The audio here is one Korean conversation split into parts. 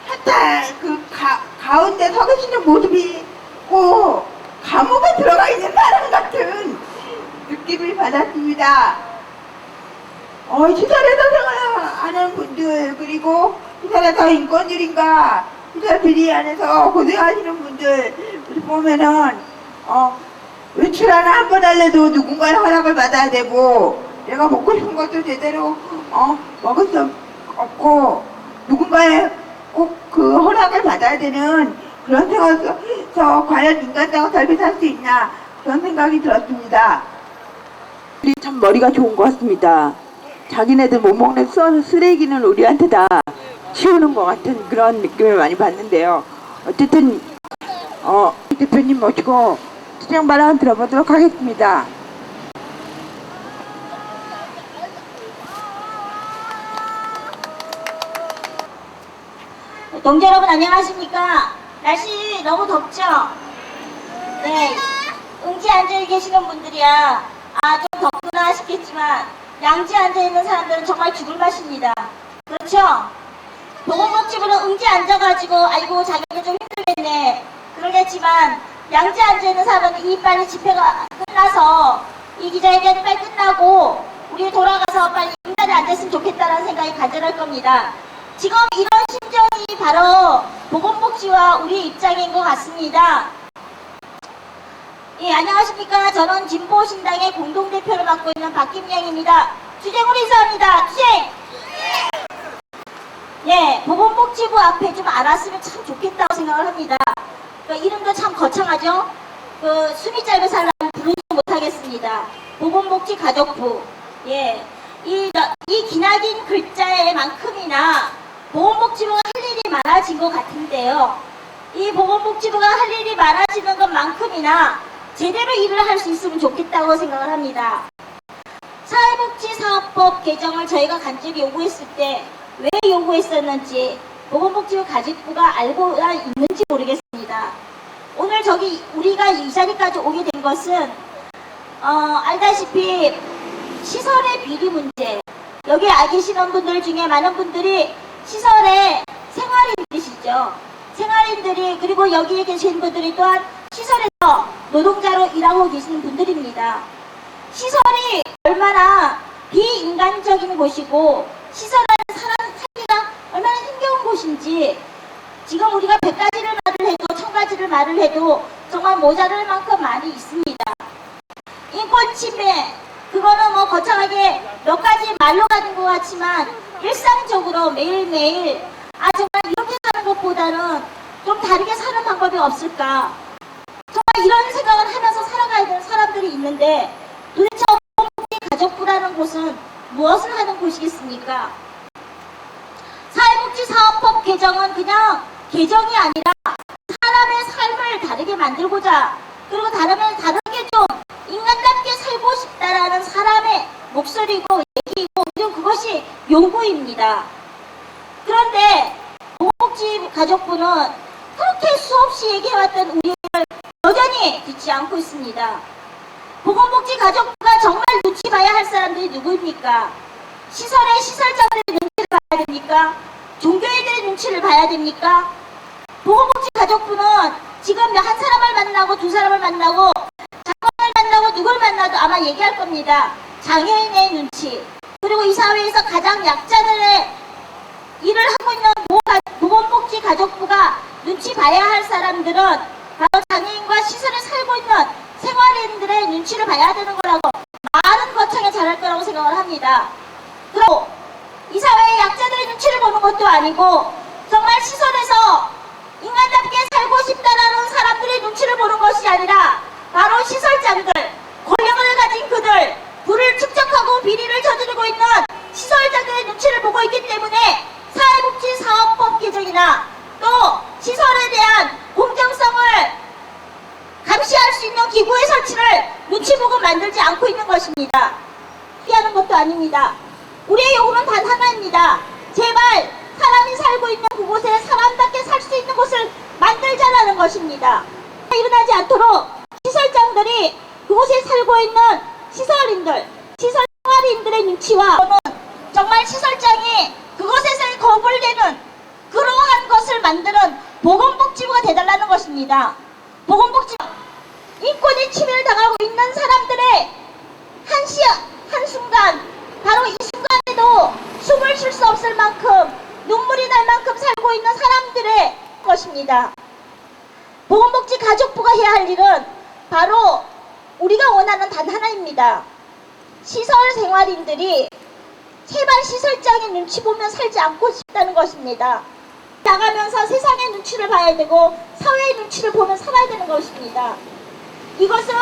하여튼 가운데 서 계시는 모습이 꼭 감옥에 들어가 있는 사람 같은 느낌을 받았습니다. 시설에서 생활하는 분들, 그리고 시설에서 인권들인가 시설 비리 안에서 고생하시는 분들 보면은 외출 하나 한 번 하려도 누군가의 허락을 받아야 되고, 내가 먹고 싶은 것도 제대로 먹을 수 없고 누군가의 꼭 그 허락을 받아야 되는 그런 생각에서 과연 인간다운 삶을 살 수 있나, 그런 생각이 들었습니다. 참 머리가 좋은 것 같습니다. 자기네들 못 먹는 쓰레기는 우리한테 다 치우는 것 같은 그런 느낌을 많이 받는데요. 어쨌든 대표님 모시고 투쟁 발언 들어보도록 하겠습니다. 동지 여러분 안녕하십니까? 날씨 너무 덥죠? 네, 응지 앉아 계시는 분들이야 좀 덥구나 싶겠지만 양지 앉아 있는 사람들은 정말 죽을 맛입니다. 그렇죠? 보건복지부는 응지 앉아가지고 아이고 자기가 좀 힘들겠네 그러겠지만, 양지 앉아 있는 사람은 이 빨리 집회가 끝나서 이 기자회견이 빨리 끝나고 우리 돌아가서 빨리 응자리에 앉았으면 좋겠다는 생각이 간절할 겁니다. 지금 이런 심정이 바로 보건복지와 우리 입장인 것 같습니다. 예, 안녕하십니까. 저는 진보신당의 공동대표를 맡고 있는 박김영입니다. 투쟁을 인사합니다. 투쟁! 예, 보건복지부 앞에 좀 알았으면 참 좋겠다고 생각을 합니다. 이름도 참 거창하죠? 숨이 짧은 사람 부르지 못하겠습니다. 보건복지가족부. 예, 이 기나긴 글자의 만큼이나 보건복지부가 할 일이 많아진 것 같은데요. 이 보건복지부가 할 일이 많아지는 것만큼이나 제대로 일을 할 수 있으면 좋겠다고 생각을 합니다. 사회복지사업법 개정을 저희가 간절히 요구했을 때 왜 요구했었는지 보건복지부 가족부가 알고 있는지 모르겠습니다. 오늘 우리가 이 자리까지 오게 된 것은 알다시피 시설의 비리 문제, 여기 계시는 분들 중에 많은 분들이 시설의 생활인들이시죠. 생활인들이, 그리고 여기에 계신 분들이 또한 시설에서 노동자로 일하고 계시는 분들입니다. 시설이 얼마나 비인간적인 곳이고 시설 안에 살기가 얼마나 힘겨운 곳인지 지금 우리가 100가지를 말을 해도 1000가지를 말을 해도 정말 모자랄 만큼 많이 있습니다. 인권 침해, 그거는 뭐 거창하게 몇 가지 말로 가는 것 같지만 일상적으로 매일매일 정말 이렇게 사는 것보다는 좀 다르게 사는 방법이 없을까, 정말 이런 생각을 하면서 살아가야 되는 사람들이 있는데, 도대체 보건복지가족부라는 곳은 무엇을 하는 곳이겠습니까? 사회복지사업법 개정은 그냥 개정이 아니라 사람의 삶을 다르게 만들고자, 그리고 다르게 좀 인간답게 살고 싶다라는 사람의 목소리고 얘기이고, 그리고 그것이 요구입니다. 그런데 보건복지가족부는 그렇게 수없이 얘기해왔던 우리를 여전히 듣지 않고 있습니다. 보건복지가족부가 정말 눈치 봐야 할 사람들이 누구입니까? 시설의 시설장들의 눈치를 봐야 됩니까? 종교인들의 눈치를 봐야 됩니까? 보건복지가족부는 지금 한 사람을 만나고 두 사람을 만나고 장관을 만나고 누굴 만나도 아마 얘기할 겁니다. 장애인의 눈치, 그리고 이 사회에서 가장 약자들의 일을 하고 있는 보건복지가족부가 눈치 봐야 할 사람들은 바로 장애인과 시설에 살고 있는 생활인들의 눈치를 봐야 되는 거라고 많은 거창에 잘할 거라고 생각을 합니다. 그리고 이 사회의 약자들의 눈치를 보는 것도 아니고 정말 시설에서 인간답게 살고 싶다라는 사람들의 눈치를 보는 것이 아니라 바로 시설장들, 권력을 가진 그들, 부를 축적하고 비리를 저지르고 있는 시설장들의 눈치를 보고 있기 때문에 사회복지사업법 개정이나 또 시설에 대한 공정성을 감시할 수 있는 기구의 설치를 눈치 보고 만들지 않고 있는 것입니다. 피하는 것도 아닙니다. 우리의 요구는 단 하나입니다. 제발 사람이 살고 있는 그곳에 사람답게 살 수 있는 곳을 만들자라는 것입니다. 일어나지 않도록 시설장들이 그곳에 살고 있는 시설인들, 시설 생활인들의 눈치와 정말 시설장이 그곳에서의 거부를 내는 만드는 보건복지부가 돼달라는 것입니다. 보건복지 인권의 침해를 당하고 있는 사람들의 한순간, 바로 이 순간에도 숨을 쉴 수 없을 만큼 눈물이 날 만큼 살고 있는 사람들의 것입니다. 보건복지 가족부가 해야 할 일은 바로 우리가 원하는 단 하나입니다. 시설 생활인들이 제발 시설장의 눈치 보면 살지 않고 싶다는 것입니다. 나가면서 세상의 눈치를 봐야 되고 사회의 눈치를 보면 살아야 되는 것입니다. 이것은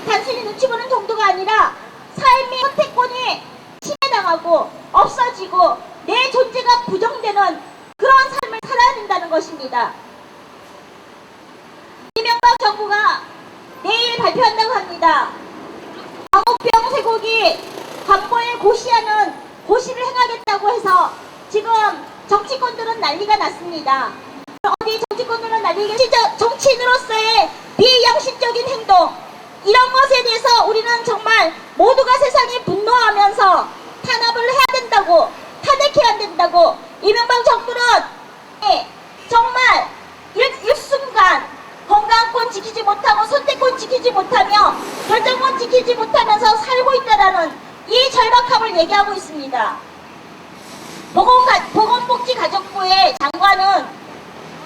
단순히 눈치 보는 정도가 아니라 삶의 선택권이 침해당하고 없어지고 내 존재가 부정되는 그런 삶을 살아야 된다는 것입니다. 이명박 정부가 내일 발표한다고 합니다. 광우병 쇠고기 광고에 고시를 행하겠다고 해서 지금 정치권들은 난리가 났습니다. 어디 정치권들은 난리가 정치인으로서의 비양심적인 행동, 이런 것에 대해서 우리는 정말 모두가 세상에 분노하면서 탄압을 해야 된다고, 탄핵해야 된다고. 이명박 정부는 정말 일순간 건강권 지키지 못하고 선택권 지키지 못하며 결정권 지키지 못하면서 살고 있다라는 이 절박함을 얘기하고 있습니다. 보건복지가족부의 장관은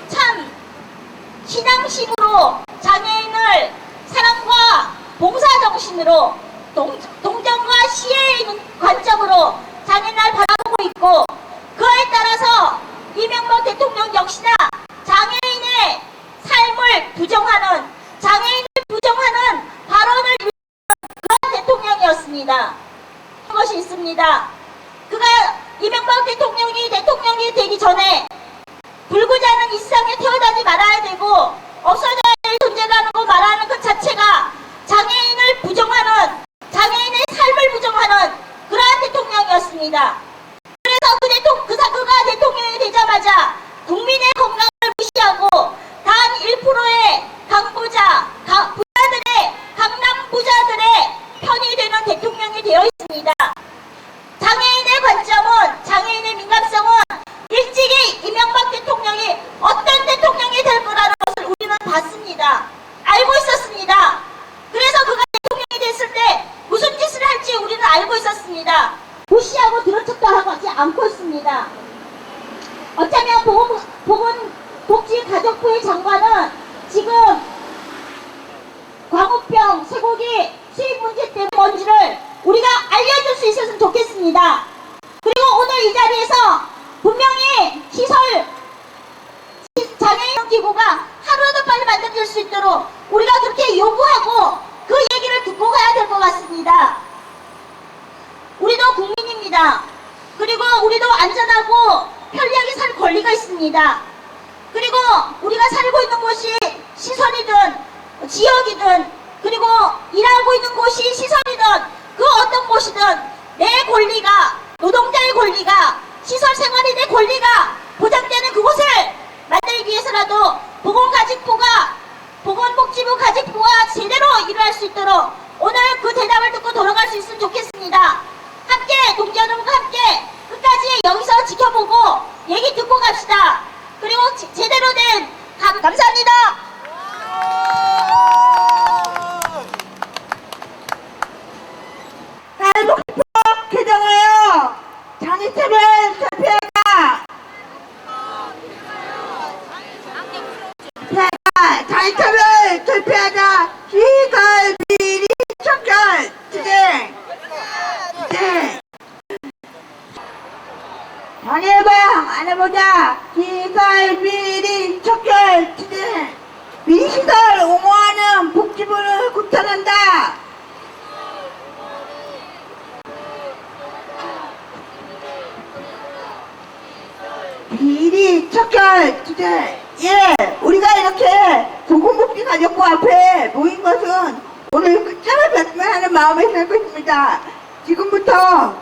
참 신앙심으로 장애인을 사랑과 봉사정신으로 동정과 시혜의 관점으로 장애인을 바라보고 있고, 그에 따라서 이명박 대통령 역시나 장애인의 삶을 부정하는, 장애인을 부정하는 발언을 이루는 그런 대통령이었습니다. 것이 있습니다. 그가 이명박 대통령이 되기 전에 불구자는 이 세상에 태어나지 말아야 되고 없어져야 될 존재라는 거 말하는 것 자체가 장애인을 부정하는, 장애인의 삶을 부정하는 그러한 대통령이었습니다. 그래서 그가 대통령이 되자마자 국민의 건강을 무시하고 단 1%의 강남 부자들의 편이 되는 대통령이 되어 있습니다. 장애인의 관점은, 장애인의 민감성은 일찍이 이명박 대통령이 어떤 대통령이 될 거라는 것을 우리는 봤습니다. 알고 있었습니다. 그래서 그가 대통령이 됐을 때 무슨 짓을 할지 우리는 알고 있었습니다. 무시하고 들어쳤다 하지 않고 있습니다. 어쩌면 보건복지가족부의 장관은 지금 광우병, 쇠고기 수입 문제 때문에 뭔지를 우리가 알려줄 수 있었으면 좋겠습니다. 그리고 오늘 이 자리에서 분명히 장애인 기구가 하루라도 빨리 만들어질 수 있도록 우리가 그렇게 요구하고 그 얘기를 듣고 가야 될 것 같습니다. 우리도 국민입니다. 그리고 우리도 안전하고 편리하게 살 권리가 있습니다. 그리고 우리가 살고 있는 곳이 시설이든 지역이든, 그리고 일하고 있는 곳이 시설이든 그 어떤 곳이든 내 권리가, 노동자의 권리가, 시설 생활인의 권리가 보장되는 그곳을 만들기 위해서라도 보건복지부 가족부가 제대로 일할 수 있도록 오늘 그 대답을 듣고 돌아갈 수 있으면 좋겠습니다. 함께, 동지 여러분과 함께 끝까지 여기서 지켜보고 얘기 듣고 갑시다. 그리고 제대로 된 감사합니다. 사회복지법 개정하여 장애차별 철폐하자. 장애차별 철폐하자. 시설 비리 척결 진행. 장애방 안 해보자. 시설 비리 척결 진행. 비시설 옹호하는 복지부를 구탄한다. 비리 척결 진행. 예, 우리가 이렇게 보건복지가족부 앞에 모인 것은 오늘 끝장을 뵙기만 하는 마음에 살고 있습니다. 지금부터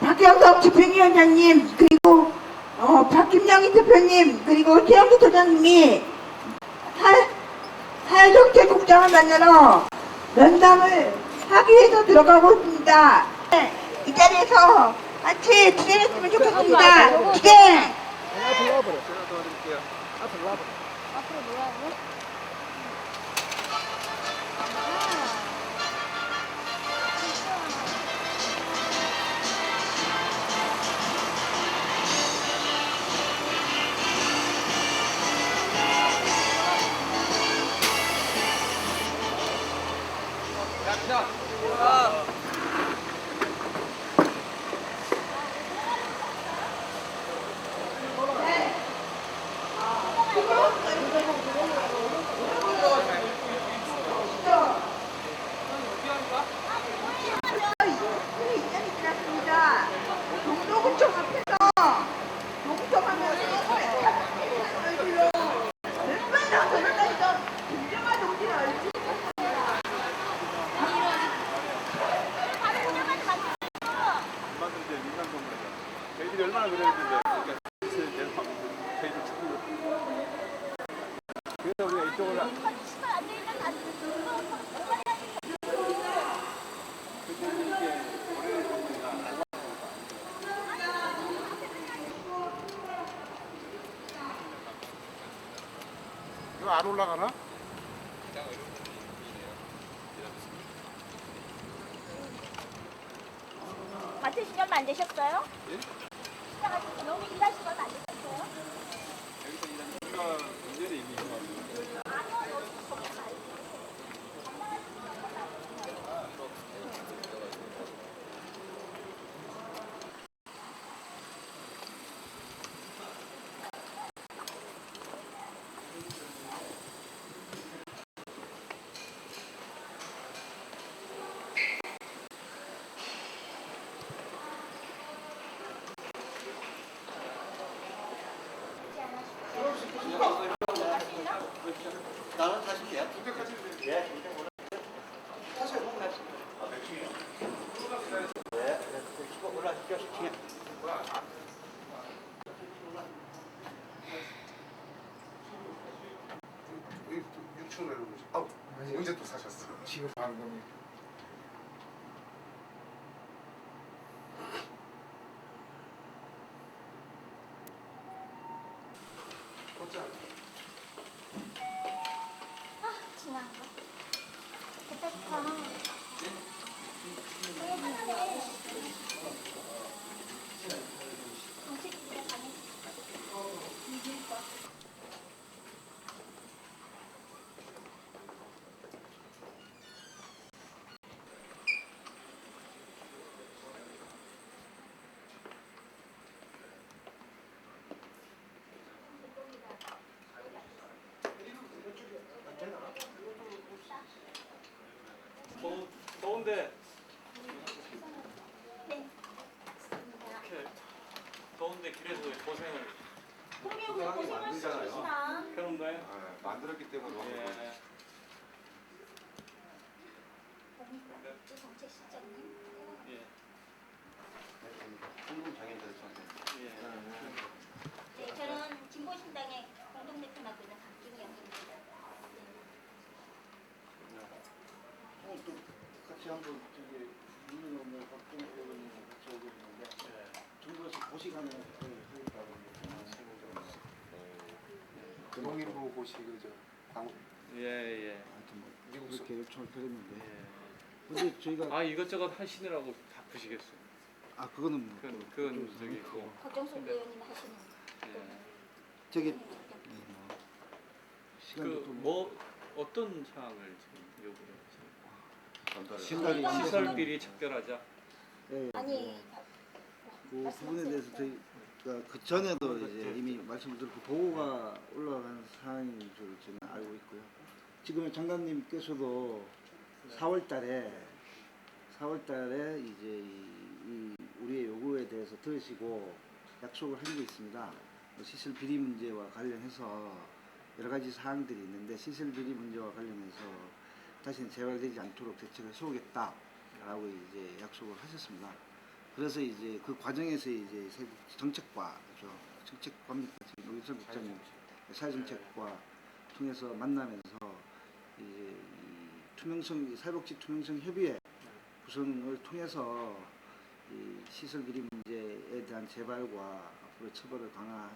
박경석 집행위원장님, 그리고 박김영희 대표님, 그리고 최영주 소장님이 사회정책국장을 만나러 면담을 하기 위해서 들어가고 있습니다. 이 자리에서 같이 진행했으면 좋겠습니다. 진행! 이거 안 올라가나? 맡으신 지 얼마 안 되셨어요? 예? 시작하신 너무 일하신 지 얼마 안 되셨어요? 여기서 일하는 지가 1년에 이미 있어가지고. 아니요, 여기 거기 가야지. 나는 40개야. 두 대까지 예, 사실 보고 났어. 네, 이거 올라가십시오. 시키면. 6층 내려오고 싶어. 언제 또 사셨어? 지금 방금. 지나간 거. 그때부터 더운데 네. 이렇게 더운데 길에서 고생을 동료분 고생을 시키시나? 그런가요? 만들었기 때문에 너무 예. 정책 시점은? 예. 공동 장애인들 전체. 예. 네, 저는 진보신당의 공동대표 맡고 있는 박김영입니다. 또 같이 한번 저기 민주노무 박정희 의원님 같이 오고 있는데 정부에서 보시간에 하겠다고 금홍일보 고시 그저 광 예, 예. 하여튼 뭐 미국 그렇게 요청을 드렸는데 예. 근데 저희가 아 이것저것 하시느라고 바쁘시겠어요. 그거는 뭐 그건 또 저기 있고. 박정숙 의원님 하시는 예. 저기 네. 뭐 시간도 또 그뭐 어떤 사항을 지금 요구를 하세요? 신달이 저희가 시설비리 척결하자. 예, 아니, 그 부분에 대해서 저희가 그 전에도 이제 이미 말씀드렸고 보고가 올라간 사항인 줄 저는 알고 있고요. 지금 장관님께서도 4월달에 이제 이 우리의 요구에 대해서 들으시고 약속을 한 게 있습니다. 시설 비리 문제와 관련해서 여러 가지 사항들이 있는데 시설 비리 문제와 관련해서 다시는 재발되지 않도록 대책을 세우겠다라고 이제 약속을 하셨습니다. 그래서 이제 그 과정에서 이제 정책과죠. 정책과입니까? 지금 노기철 국장님 사회정책과 통해서 만나면서 이제 이 투명성, 사회복지 투명성 협의회 구성을 통해서 이 시설 비리 문제에 대한 재발과 앞으로 처벌을 강화한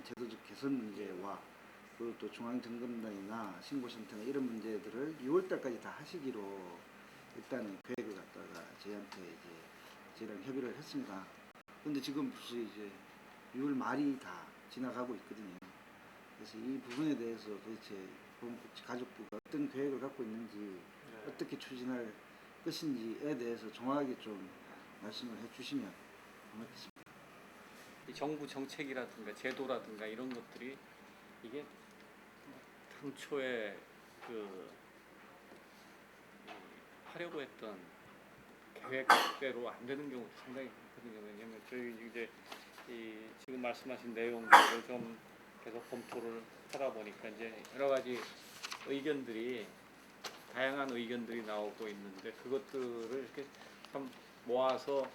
제도적 개선 문제와 그리고 또 중앙점검단이나 신고센터나 이런 문제들을 6월달까지 다 하시기로 일단은 계획을 갖다가 저희한테 이제 저희랑 협의를 했습니다. 그런데 지금 벌써 이제 6월 말이 다 지나가고 있거든요. 그래서 이 부분에 대해서 도대체 보건복지가족부가 어떤 계획을 갖고 있는지 어떻게 추진할 것인지에 대해서 정확하게 좀 말씀을 해주시면 고맙겠습니다. 이 정부 정책이라든가 제도라든가 이런 것들이 이게 당초에 그 하려고 했던 계획대로 안 되는 경우도 상당히 많거든요. 왜냐하면 저희 이제 이 지금 말씀하신 내용들을 좀 계속 검토를 하다 보니까 이제 여러 가지 의견들이 다양한 의견들이 나오고 있는데 그것들을 이렇게 참 모아서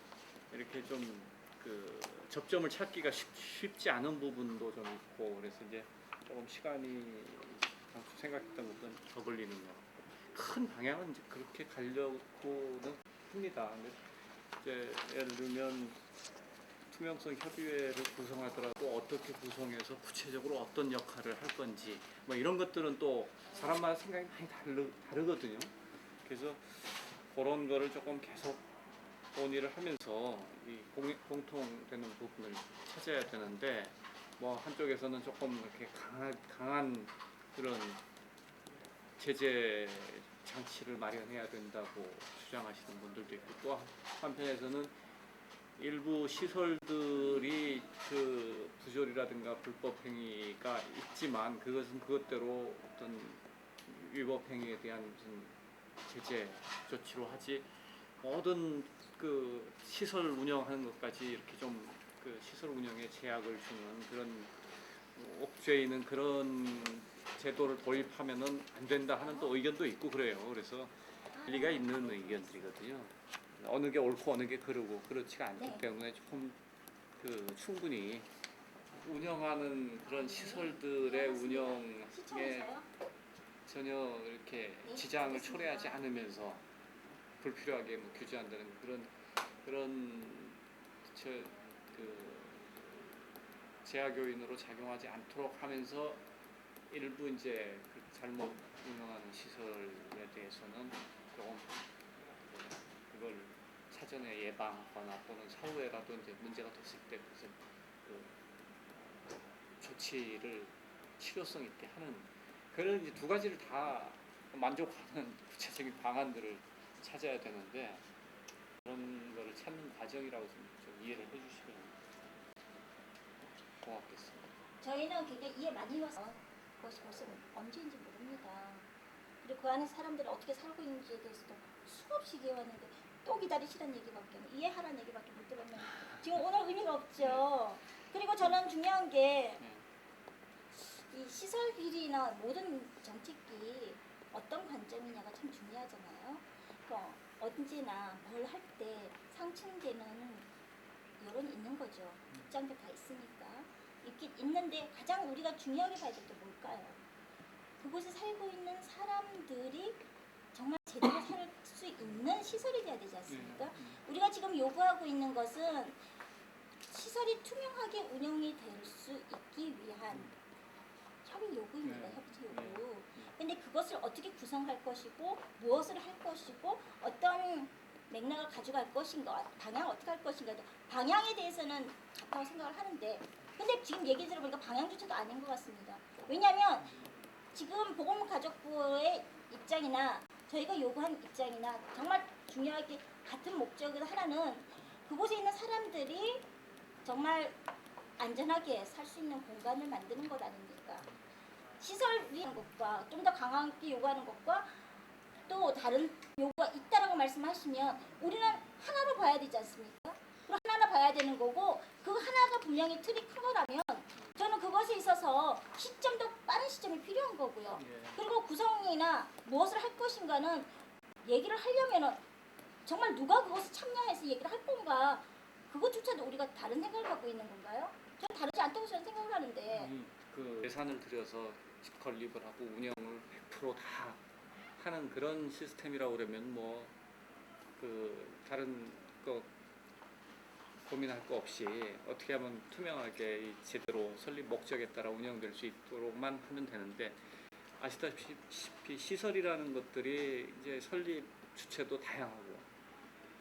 이렇게 좀 그 접점을 찾기가 쉽지 않은 부분도 좀 있고 그래서 이제 조금 시간이 당초 생각했던 것보다 더 걸리는 것 같고 큰 방향은 이제 그렇게 가려고는 합니다. 근데 이제 예를 들면 투명성 협의회를 구성하더라도 어떻게 구성해서 구체적으로 어떤 역할을 할 건지 뭐 이런 것들은 또 사람마다 생각이 많이 다르거든요. 그래서 그런 거를 조금 계속 논의를 하면서 이 공통되는 부분을 찾아야 되는데 뭐 한쪽에서는 조금 이렇게 강한 그런 제재 장치를 마련해야 된다고 주장하시는 분들도 있고 또 한편에서는 일부 시설들이 그 부조리라든가 불법 행위가 있지만 그것은 그것대로 어떤 위법 행위에 대한 무슨 제재 조치로 하지 모든 그 시설 운영하는 것까지 이렇게 좀 그 시설 운영에 제약을 주는 그런 옥죄이는 그런 제도를 도입하면은 안 된다 하는 또 의견도 있고 그래요. 그래서 일리가 있는 의견들이거든요. 어느 게 옳고 어느 게 그르고 그렇지가 않기 네. 때문에 조금 그 충분히 운영하는 그런 시설들의 운영에 시청에서요? 전혀 이렇게 네, 지장을 알겠습니다. 초래하지 않으면서 불필요하게 뭐 규제한다는 그런 그 제약 요인으로 작용하지 않도록 하면서 일부 이제 그 잘못 운영하는 시설에 대해서는 조금 그걸 사전에 예방하거나 또는 사후에라도 이제 문제가 됐을 때 그것을 그 조치를 실효성 있게 하는 그런 이제 두 가지를 다 만족하는 구체적인 방안들을 찾아야 되는데 그런 거를 찾는 과정이라고 좀 이해를 해주시면 고맙겠습니다. 저희는 굉장히 이해 많이 해서 그것이 벌써 언제인지 모릅니다. 그리고 그 안에 사람들이 어떻게 살고 있는지에 대해서도 수없이 얘기해왔는데 또 기다리시라는 얘기밖에 이해하라는 얘기밖에 못 들었는데 지금 오늘 의미가 없죠. 그리고 저는 중요한 게 이 시설 비리나 모든 정책이 어떤 관점이냐가 참 중요하잖아요. 그러니까 언제나 뭘 할 때 상충되는 여론이 있는 거죠. 입장도 다 있으니까. 있긴 있는데 가장 우리가 중요하게 봐야 될 게 뭘까요? 그곳에 살고 있는 사람들이 정말 제대로 살 수 있는 시설이 돼야 되지 않습니까? 우리가 지금 요구하고 있는 것은 시설이 투명하게 운영이 될 수 있기 위한 협의 요구입니다. 협치 요구. 근데 그것을 어떻게 구성할 것이고 무엇을 할 것이고 어떤 맥락을 가져갈 것인가 방향을 어떻게 할 것인가 방향에 대해서는 좋다고 생각을 하는데 근데 지금 얘기 들어보니까 방향조차도 아닌 것 같습니다. 왜냐하면 지금 보건가족부의 입장이나 저희가 요구한 입장이나 정말 중요하게 같은 목적으로 하나는 그곳에 있는 사람들이 정말 안전하게 살 수 있는 공간을 만드는 것 아닙니까? 시설이 하는 것과 좀 더 강하게 요구하는 것과 또 다른 요구가 있다라고 말씀하시면 우리는 하나로 봐야 되지 않습니까? 그럼 하나로 봐야 되는 거고 그 하나가 분명히 틀이 큰 거라면 저는 그것에 있어서 시점도 빠른 시점이 필요한 거고요. 그리고 구성이나 무엇을 할 것인가는 얘기를 하려면은 정말 누가 그것을 참여해서 얘기를 할 건가 그것조차도 우리가 다른 생각을 갖고 있는 건가요? 전 다르지 않다고 저는 생각을 하는데 그 예산을 들여서 건립을 하고 운영을 100%다 하는 그런 시스템이라고 그러면 뭐 그 다른 거 고민할 거 없이 어떻게 하면 투명하게 제대로 설립 목적에 따라 운영될 수 있도록만 하면 되는데 아시다시피 시설이라는 것들이 이제 설립 주체도 다양하고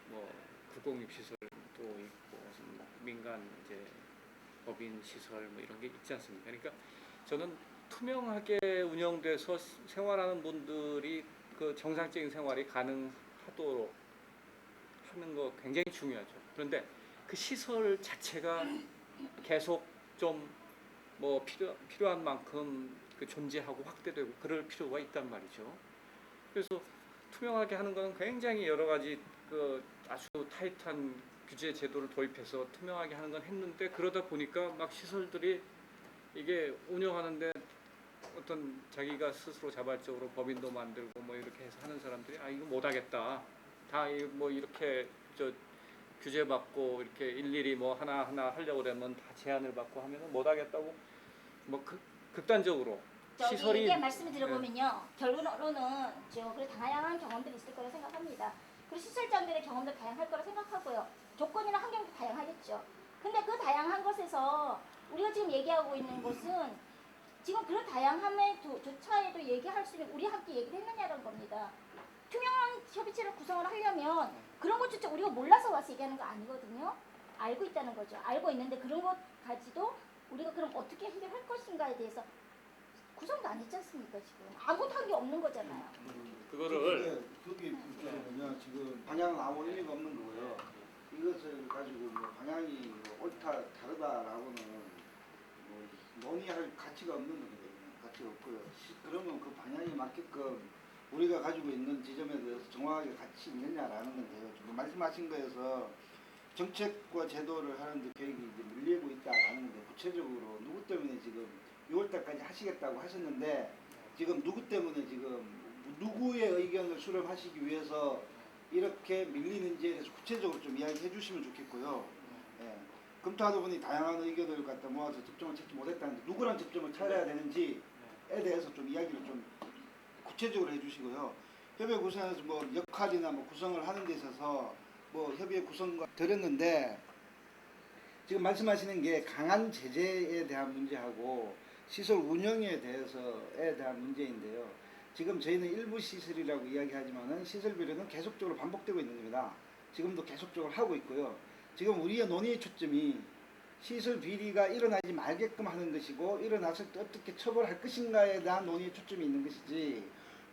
뭐 국공립 시설도 있고 민간 이제 법인 시설 뭐 이런 게 있지 않습니까? 그러니까 저는 투명하게 운영돼서 생활하는 분들이 그 정상적인 생활이 가능하도록 하는 거 굉장히 중요하죠. 그런데 그 시설 자체가 계속 좀 뭐 필요한 만큼 그 존재하고 확대되고 그럴 필요가 있단 말이죠. 그래서 투명하게 하는 건 굉장히 여러 가지 그 아주 타이트한 규제 제도를 도입해서 투명하게 하는 건 했는데 그러다 보니까 막 시설들이 이게 운영하는데 어떤 자기가 스스로 자발적으로 법인도 만들고 뭐 이렇게 해서 하는 사람들이 아 이거 못하겠다 다 뭐 이렇게 저 규제받고 이렇게 일일이 뭐 하나하나 하려고 그러면 다 제한을 받고 하면은 못하겠다고 뭐 극단적으로 시설이 이게 말씀을 들어보면요 결론으로는 지역으로 다양한 경험들이 있을 거라 생각합니다. 그리고 시설장들의 경험도 다양할 거라 생각하고요. 조건이나 환경도 다양하겠죠. 근데 그 다양한 것에서 우리가 지금 얘기하고 있는 것은 지금 그런 다양함의 조차에도 얘기할 수 있는 우리 함께 얘기를 했느냐는 겁니다. 투명한 협의체를 구성을 하려면 그런 것조차 우리가 몰라서 와서 얘기하는 거 아니거든요. 알고 있다는 거죠. 알고 있는데 그런 것까지도 우리가 그럼 어떻게 해결할 것인가에 대해서 구성도 안 했지 않습니까? 지금 아무것도 한 게 없는 거잖아요. 그거를 그게 보면 지금 방향 아무 의미가 없는 거고요. 이것을 가지고 뭐 방향이 뭐 옳다 다르다라고는 뭐 논의할 가치가 없는 거거든요. 가치가 없고요. 그러면 그 방향에 맞게끔 우리가 가지고 있는 지점에 대해서 정확하게 같이 있느냐라는 건데요. 지금 말씀하신 거에서 정책과 제도를 하는데 계획이 이제 밀리고 있다라는 건데 구체적으로 누구 때문에 지금 6월달까지 하시겠다고 하셨는데 지금 누구 때문에 지금 누구의 의견을 수렴하시기 위해서 이렇게 밀리는지에 대해서 구체적으로 좀 이야기해 주시면 좋겠고요. 예. 검토하다 보니 다양한 의견을 갖다 모아서 접점을 찾지 못했다는데 누구랑 접점을 찾아야 되는지에 대해서 좀 이야기를 좀 구체적으로 해주시고요. 협의 구성에서 뭐 역할이나 뭐 구성을 하는 데 있어서 뭐 협의 구성과 드렸는데 지금 말씀하시는 게 강한 제재에 대한 문제하고 시설 운영에 대한 문제인데요. 지금 저희는 일부 시설이라고 이야기하지만은 시설 비리는 계속적으로 반복되고 있는 겁니다. 지금도 계속적으로 하고 있고요. 지금 우리의 논의의 초점이 시설 비리가 일어나지 말게끔 하는 것이고 일어났을 때 어떻게 처벌할 것인가에 대한 논의의 초점이 있는 것이지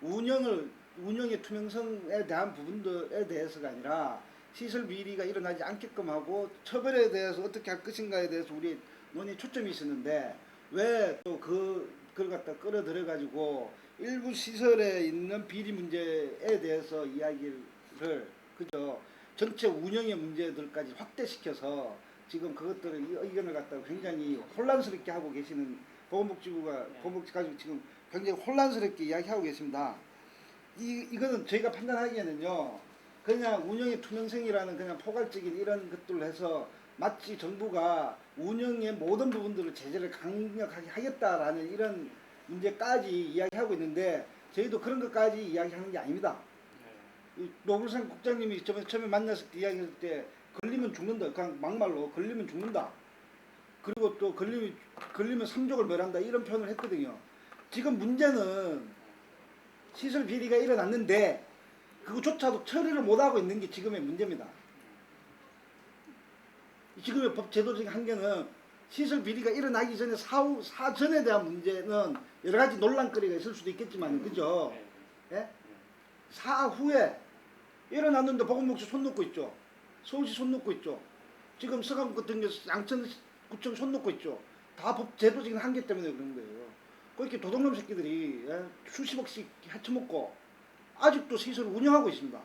운영의 투명성에 대한 부분들에 대해서가 아니라 시설 비리가 일어나지 않게끔 하고 처벌에 대해서 어떻게 할 것인가에 대해서 우리 논의 초점이 있었는데 왜 또 그걸 갖다 끌어들여 가지고 일부 시설에 있는 비리 문제에 대해서 이야기를 그죠 전체 운영의 문제들까지 확대시켜서 지금 그것들을 이 의견을 갖다가 굉장히 혼란스럽게 하고 계시는 보건복지부가 보건복지 가지고 지금 굉장히 혼란스럽게 이야기하고 계십니다. 이거는 저희가 판단하기에는요. 그냥 운영의 투명성이라는 그냥 포괄적인 이런 것들을 해서 마치 정부가 운영의 모든 부분들을 제재를 강력하게 하겠다라는 이런 문제까지 이야기하고 있는데 저희도 그런 것까지 이야기하는 게 아닙니다. 노블상 국장님이 처음에 만났을 때 이야기할 때 걸리면 죽는다. 그냥 막말로 걸리면 죽는다. 그리고 또 걸리면 삼족을 멸한다. 이런 표현을 했거든요. 지금 문제는 시설 비리가 일어났는데 그것조차도 처리를 못하고 있는 게 지금의 문제입니다. 지금의 법 제도적인 한계는 시설 비리가 일어나기 전에 사전에 대한 문제는 여러 가지 논란거리가 있을 수도 있겠지만 그죠? 예? 사후에 일어났는데 보건복지 손 놓고 있죠. 서울시 손 놓고 있죠. 지금 서강 같은 경우 양천구청 손 놓고 있죠. 다 법 제도적인 한계 때문에 그런 거예요. 그렇게 도둑놈 새끼들이 수십억씩 헤쳐먹고 아직도 시설을 운영하고 있습니다.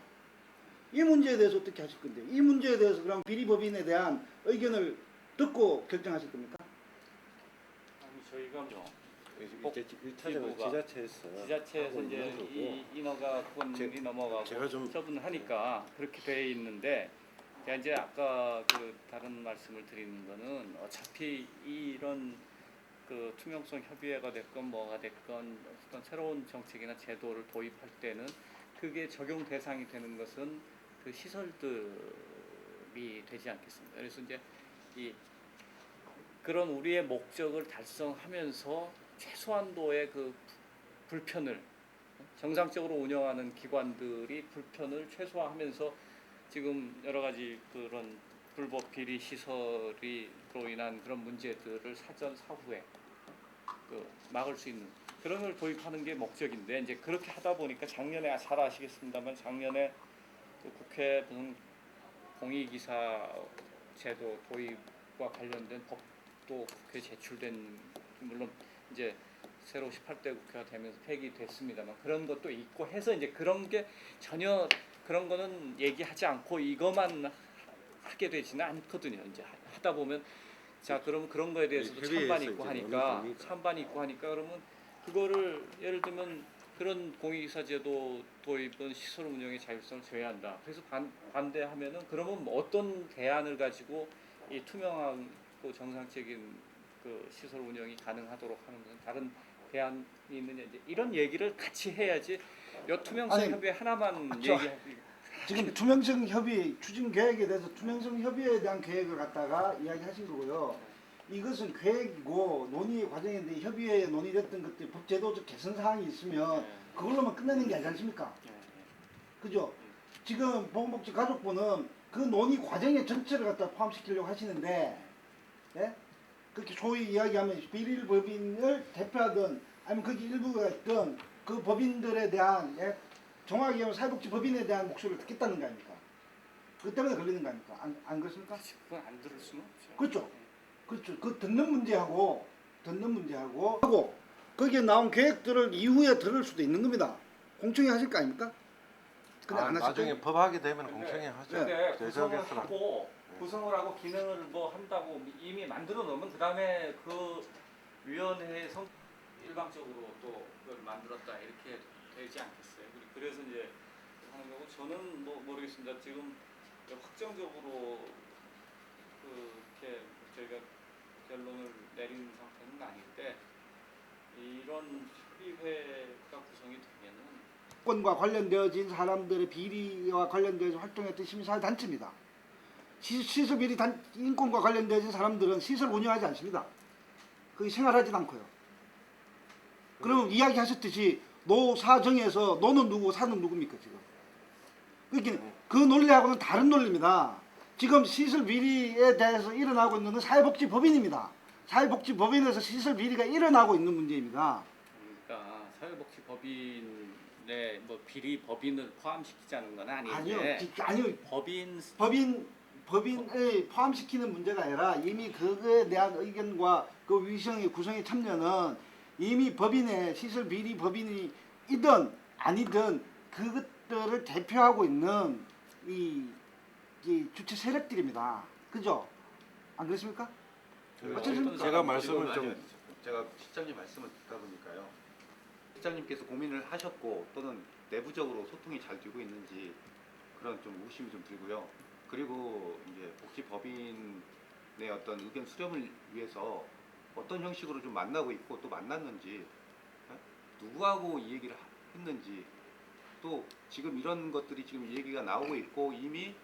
이 문제에 대해서 어떻게 하실 건데? 이 문제에 대해서 그럼 비리법인에 대한 의견을 듣고 결정하실 겁니까? 아니 저희가 뭐 일차적으로 지자체에서 이제 이 인허가 권이 넘어가고 처분하니까 그렇게 돼 있는데 제가 이제 아까 그 다른 말씀을 드리는 거는 어차피 이런 그 투명성 협의회가 됐건 뭐가 됐건 어떤 새로운 정책이나 제도를 도입할 때는 그게 적용 대상이 되는 것은 그 시설들이 되지 않겠습니까? 그래서 이제 그런 우리의 목적을 달성하면서 최소한도의 그 불편을 정상적으로 운영하는 기관들이 불편을 최소화하면서 지금 여러 가지 그런 불법 비리 시설이로 인한 그런 문제들을 사후에 막을 수 있는 그런 걸 도입하는 게 목적인데 이제 그렇게 하다 보니까 작년에 잘 아시겠습니다만 작년에 그 국회 무슨 공익이사 제도 도입과 관련된 법도 국회에 제출된 물론 이제 새로 18대 국회가 되면서 폐기됐습니다만 그런 것도 있고 해서 이제 그런 게 전혀 그런 거는 얘기하지 않고 이것만 하게 되지는 않거든요. 이제 하다 보면 자 그러면 그런 거에 대해서도 찬반이 있고 하니까 그러면 그거를 예를 들면 그런 공익이사제도 도입은 시설 운영의 자율성을 제외한다. 그래서 반대하면은 그러면 어떤 대안을 가지고 이 투명하고 정상적인 그 시설 운영이 가능하도록 하는 것은 다른 대안이 있느냐 이제 이런 얘기를 같이 해야지 여 투명성 협의회 하나만 지금 투명성 협의 추진 계획에 대해서 투명성 협의에 대한 계획을 갖다가 이야기하신 거고요. 이것은 계획이고 논의 과정인데 협의회에 논의됐던 것들 법제도적 개선 사항이 있으면 그걸로만 끝내는 게 아니지 않습니까? 그죠? 지금 보건복지가족부는 그 논의 과정의 전체를 갖다 포함시키려고 하시는데, 예? 그렇게 소위 이야기하면 비리를 법인을 대표하든 아니면 거기 일부가 있든 그 법인들에 대한, 예? 정확히 하면 사회복지법인에 대한 목소리를 듣겠다는 거 아닙니까? 그 때문에 걸리는 거 아닙니까? 안 그렇습니까? 그건 안 들을 수는 없죠. 그렇죠. 그렇죠. 그 듣는 문제하고 하고 거기에 나온 계획들을 이후에 들을 수도 있는 겁니다. 공청회 하실 거 아닙니까? 근데 안 하실 나중에 거예요? 법하게 되면 공청회 하죠. 근데 구성을 제적에서는. 하고 구성을 하고 기능을 뭐 한다고 이미 만들어 놓으면 그 다음에 그 위원회의 성 일방적으로 또 그걸 만들었다 이렇게 되지 않겠어요. 그래서 이제 하는 거고 저는 뭐 모르겠습니다. 지금 확정적으로 그렇게 저희가 결론을 내린 상태는 아닌데 이런 협의회가 구성이 되면은 인권과 관련되어진 사람들의 비리와 관련되어진 활동했던 시민사회단체입니다. 시설 비리 인권과 관련되어진 사람들은 시설 운영하지 않습니다. 거기 생활하지도 않고요. 그러면 이야기하셨듯이 노사정에서 노는 누구고 사는 누굽니까 지금? 그러니까 그 논리하고는 다른 논리입니다. 지금 시설 비리에 대해서 일어나고 있는 건 사회복지법인입니다. 사회복지법인에서 시설 비리가 일어나고 있는 문제입니다. 그러니까 사회복지법인의 뭐 비리 법인을 포함시키자는 건 아닌데 아니요. 법인을 포함시키는 문제가 아니라 이미 그거에 대한 의견과 그 위성의 구성에 참여는 이미 법인의 시설 비리 법인이든 아니든 그것들을 대표하고 있는 이 주체 세력들입니다. 그죠? 안 그렇습니까? 제가 말씀을 좀 제가 실장님 말씀을 듣다 보니까요. 실장님께서 고민을 하셨고 또는 내부적으로 소통이 잘 되고 있는지 그런 좀 의심이 좀 들고요. 그리고 이제 복지법인의 어떤 의견 수렴을 위해서 어떤 형식으로 좀 만나고 있고 또 만났는지 누구하고 이 얘기를 했는지 또 지금 이런 것들이 지금 얘기가 나오고 있고 이미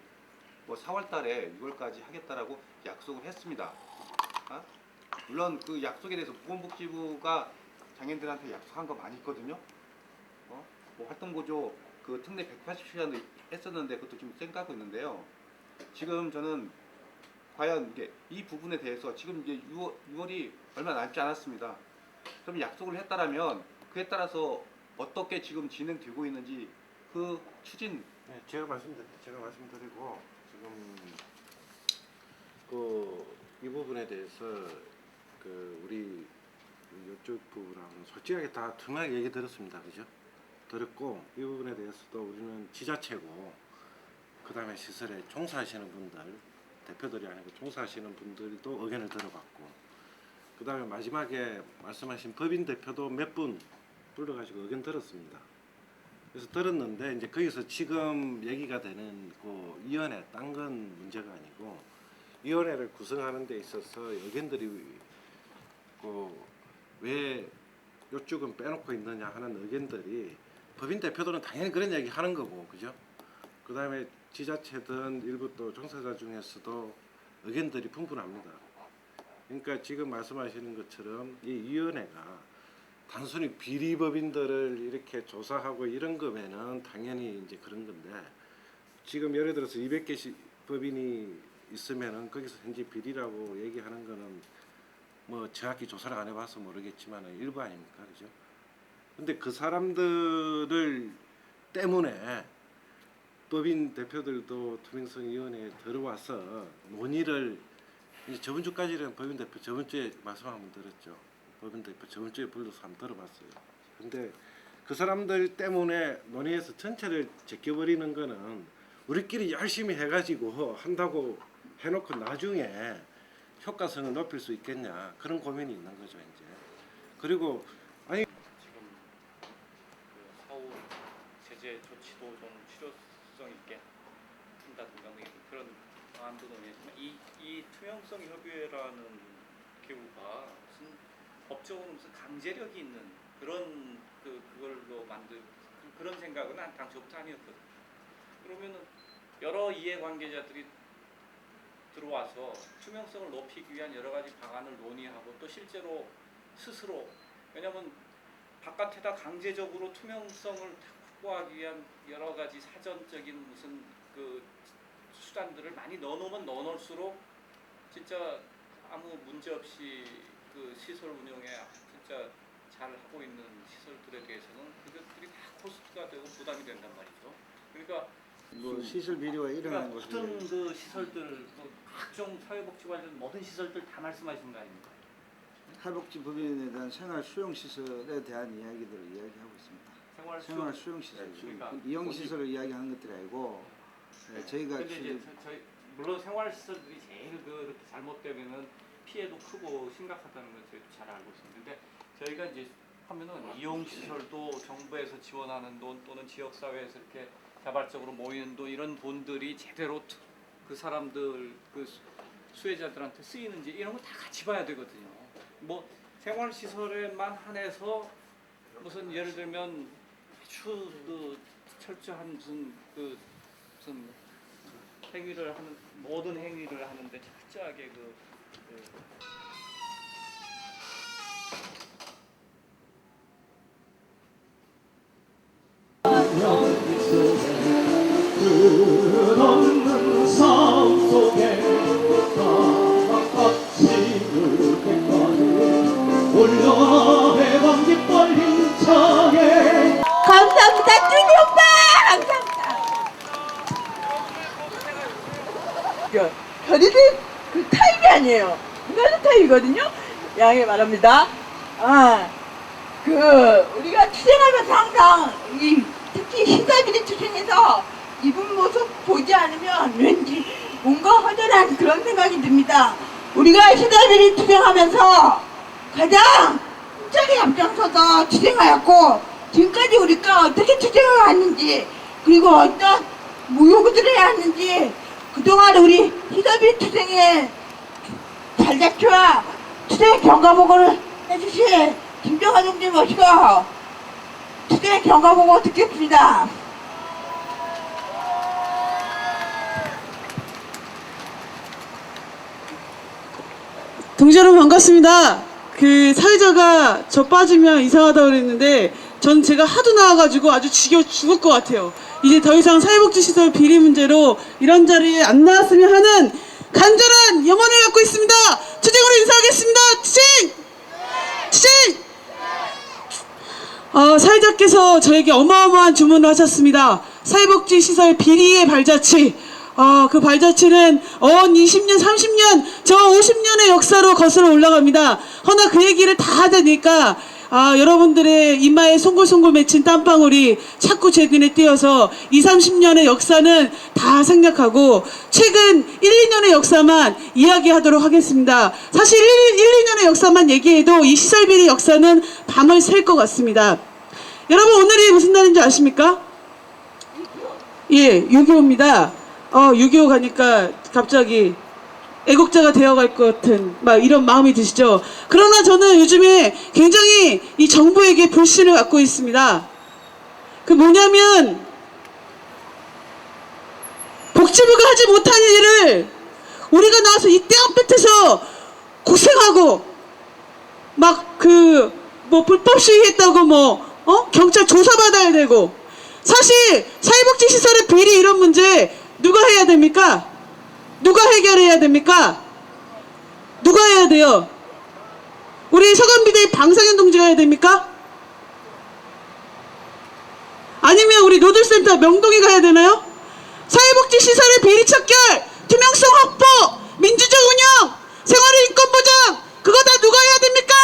뭐 4월 달에 6월까지 하겠다라고 약속을 했습니다. 물론 그 약속에 대해서 보건복지부가 장애인들한테 약속한 거 많이 있거든요. 뭐 활동보조 그 특례 180시간도 했었는데 그것도 좀 쌩까고 있는데요. 지금 저는 과연 이게 이 부분에 대해서 지금 이제 6월이 얼마 남지 않았습니다. 그럼 약속을 했다라면 그에 따라서 어떻게 지금 진행되고 있는지 그 추진. 네, 제가 말씀드리고 지금 그 이 부분에 대해서 그 우리 이쪽 부분하고는 솔직하게 다 투명하게 얘기 들었습니다. 그죠? 들었고 이 부분에 대해서도 우리는 지자체고 그 다음에 시설에 종사하시는 분들 대표들이 아니고 종사하시는 분들도 의견을 들어봤고 그 다음에 마지막에 말씀하신 법인 대표도 몇 분 불러가지고 의견 들었습니다. 그래서 들었는데 이제 거기서 지금 얘기가 되는 그 위원회 딴 건 문제가 아니고 위원회를 구성하는 데 있어서 의견들이 그 왜 요쪽은 빼놓고 있느냐 하는 의견들이 법인 대표들은 당연히 그런 얘기 하는 거고 그죠? 그 다음에 지자체든 일부 또 종사자 중에서도 의견들이 분분합니다. 그러니까 지금 말씀하시는 것처럼 이 위원회가 단순히 비리법인들을 이렇게 조사하고 이런 거면은 당연히 이제 그런 건데 지금 예를 들어서 200개씩 법인이 있으면은 거기서 현재 비리라고 얘기하는 거는 뭐 정확히 조사를 안 해봐서 모르겠지만 일부 아닙니까, 그죠? 근데 그 사람들을 때문에 법인 대표들도 투명성위원회에 들어와서 논의를 이제 저번 주까지는 법인 대표 저번 주에 말씀 한번 들었죠. 법인 대표 저번 주에 불러서 한번 들어봤어요. 근데 그 사람들 때문에 논의해서 전체를 제껴버리는 거는 우리끼리 열심히 해가지고 한다고 해놓고 나중에 효과성을 높일 수 있겠냐 그런 고민이 있는 거죠 이제. 그리고 아니 지금 그 사후 제재 조치도 좀 실효성 있게 한다든가 뭐 그런 방안도 논의했지만 이 투명성 협의회라는 기구가 무슨 법적으로 무슨 강제력이 있는 그런 그걸로 만들 그런 생각은 당초부터 아니었거든요. 그러면은 여러 이해관계자들이 들어와서 투명성을 높이기 위한 여러 가지 방안을 논의하고 또 실제로 스스로 왜냐하면 바깥에다 강제적으로 투명성을 확보하기 위한 여러 가지 사전적인 무슨 그 수단들을 많이 넣어놓으면 넣어놓을수록 진짜 아무 문제 없이 그 시설 운영에 진짜 잘 하고 있는 시설들에 대해서는 그것들이 다 코스트가 되고 부담이 된단 말이죠. 그러니까 뭐 시설 비리가 일어나는 그러니까 것은 모든 그 시설들, 뭐 각종 사회복지 관련 모든 시설들 다 말씀하시는 거 아닙니까? 할복지법인에 대한 생활 수용 시설에 대한 이야기들을 이야기하고 있습니다. 생활 수용 시설, 그러니까 이용 시설을 이야기하는 것들이 아니고 저희가 근데 이제 저희 물론 생활 시설들이 제일 그렇게 잘못되면은 피해도 크고 심각하다는 건 저희도 잘 알고 있습니다. 근데 저희가 이제 하면은 이용 시설도 정부에서 지원하는 돈 또는 지역 사회에서 이렇게 자발적으로 모이는 돈 이런 돈들이 제대로 그 사람들 그 수혜자들한테 쓰이는지 이런 거 다 같이 봐야 되거든요. 뭐 생활 시설에만 한해서 무슨 예를 들면 아주 그 철저한 무슨 행위를 하는 모든 행위를 하는데 철저하게 끝없는 삶 속에 까맣같이 울때까지 올려와 해방기 떨린 창에 감사합니다, 준이 오빠! 감사합니다. 별이들 그 타입이 아니에요. 이거는 타입이거든요. 양해 바랍니다. 우리가 투쟁하면서 항상 특히 시사비리 투쟁에서 이분 모습 보지 않으면 왠지 뭔가 허전한 그런 생각이 듭니다. 우리가 시사비리 투쟁하면서 가장 힘차게 앞장서서 투쟁하였고 지금까지 우리가 어떻게 투쟁을 왔는지 그리고 어떤 모욕들을 해야 하는지 그동안 우리 시사비리 투쟁의 발자취와 투쟁 경과보고를 해주신 김정환 동지 모시고 투쟁 경과보고 듣겠습니다. 동지 여러분 반갑습니다. 그 사회자가 저 빠지면 이상하다고 그랬는데 전 제가 하도 나와가지고 아주 지겨워 죽을 것 같아요. 이제 더 이상 사회복지시설 비리 문제로 이런 자리에 안 나왔으면 하는 간절한 염원을 갖고 있습니다. 투쟁으로 인사하겠습니다. 투쟁! 사회자께서 저에게 어마어마한 주문을 하셨습니다. 사회복지시설 비리의 발자취. 그 발자취는 20년, 30년, 저 50년의 역사로 거슬러 올라갑니다. 허나 그 얘기를 다 하다니까 여러분들의 이마에 송골송골 맺힌 땀방울이 자꾸 제 눈에 띄어서 20, 30년의 역사는 다 생략하고 최근 1, 2년의 역사만 이야기하도록 하겠습니다. 사실 1, 2년의 역사만 얘기해도 이 시설비리 역사는 밤을 샐 것 같습니다. 여러분 오늘이 무슨 날인지 아십니까? 예, 6.25입니다. 6.25 가니까 갑자기 애국자가 되어갈 것 같은 이런 마음이 드시죠. 그러나 저는 요즘에 굉장히 이 정부에게 불신을 갖고 있습니다. 그 뭐냐면 복지부가 하지 못한 일을 우리가 나와서 이 떼어볕에서 고생하고 불법 시위했다고 경찰 조사받아야 되고 사실 사회복지시설의 비리 이런 문제 누가 해야 됩니까? 누가 해결해야 됩니까? 누가 해야 돼요? 우리 서간비대위 방상현 동지가 해야 됩니까? 아니면 우리 노들센터 명동이가 해야 되나요? 사회복지시설의 비리 척결, 투명성 확보, 민주적 운영, 생활의 인권 보장 그거 다 누가 해야 됩니까?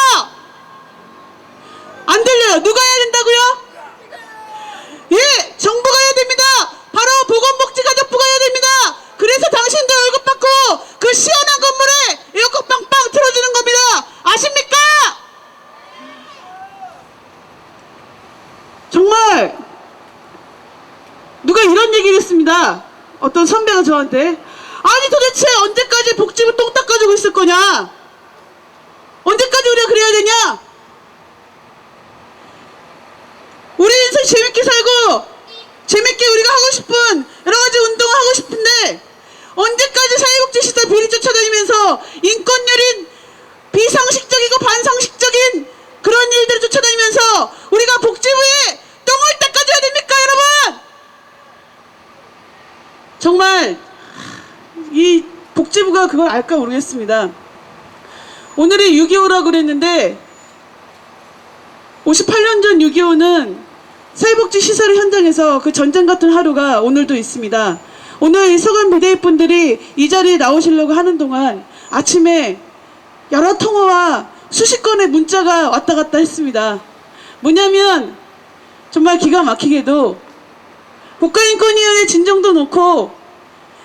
안 들려요. 누가 해야 된다고요? 예! 정부가 해야 됩니다. 바로 보건복지가족부가 해야 됩니다. 그래서 당신들 월급 받고 그 시원한 건물에 에어컨 빵빵 틀어주는 겁니다. 아십니까? 정말 누가 이런 얘기를 했습니다. 어떤 선배가 저한테 아니 도대체 언제까지 복지부 똥 닦아주고 있을 거냐? 언제까지 우리가 그래야 되냐? 우리 인생 재밌게 살고 재밌게 우리가 하고 싶은 여러 가지 언제까지 사회복지시설 비리 쫓아다니면서 인권유린 비상식적이고 반상식적인 그런 일들을 쫓아다니면서 우리가 복지부에 똥을 닦아줘야 됩니까, 여러분? 정말 이 복지부가 그걸 알까 모르겠습니다. 오늘이 6.25라고 그랬는데 58년 전 6.25는 사회복지시설 현장에서 그 전쟁 같은 하루가 오늘도 있습니다. 오늘 이 서강 비대위 분들이 이 자리에 나오시려고 하는 동안 아침에 여러 통화와 수십 건의 문자가 왔다 갔다 했습니다. 뭐냐면 정말 기가 막히게도 국가인권위원회 진정도 놓고